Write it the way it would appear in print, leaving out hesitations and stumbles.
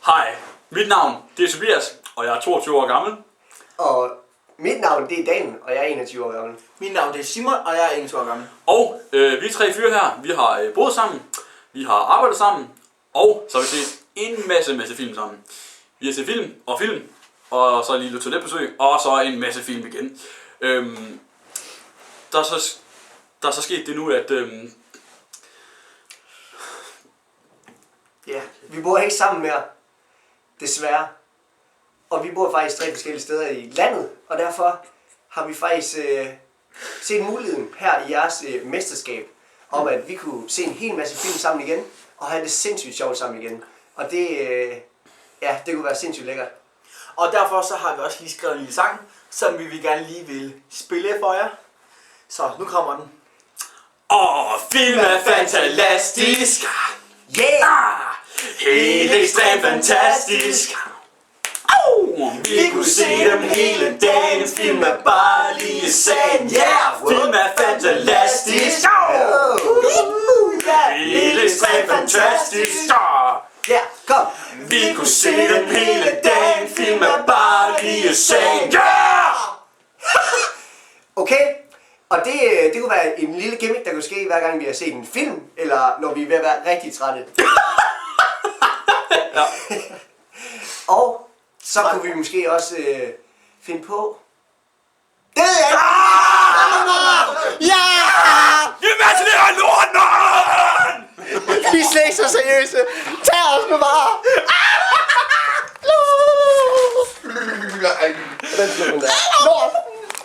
Hej, mit navn det er Tobias, og jeg er 22 år gammel. Og mit navn det er Dan, og jeg er 21 år gammel. Mit navn det er Simon, og jeg er 21 år gammel. Og vi 3 fyre her, vi har boet sammen, vi har arbejdet sammen, og så har vi set en masse film sammen. Vi har set film, og så lige lidt toiletbesøg, og så en masse film igen. Der er så sket det nu, at... Ja, vi bor ikke sammen mere, desværre. Og vi bor faktisk 3 forskellige steder i landet, og derfor har vi faktisk set muligheden her i jeres mesterskab, om at vi kunne se en hel masse film sammen igen, og have det sindssygt sjovt sammen igen. Og det, det kunne være sindssygt lækkert. Og derfor så har vi også lige skrevet en lille sang, som vi gerne lige vil spille for jer. Så nu kommer den. Film er fantastisk! Yeah! Helt ekstremt fantastisk! Vi kunne se dem hele dagen, film er bare lige sagen. Yeah! Film er fantastisk! Helt ekstremt fantastisk! Ja, kom! Vi kunne se dem hele dagen, film er bare lige sagen. Yeah! Okay, og det kunne være en lille gimmick, der kunne ske hver gang vi har set en film, eller når vi er ved at være rigtig trætte. Ja. Og så kunne vi måske også finde på... Det ved jeg ikke! Ja! Vi er med til det her lort, man! Vi er slet ikke så seriøse. Tag os nu bare! Den slår den der.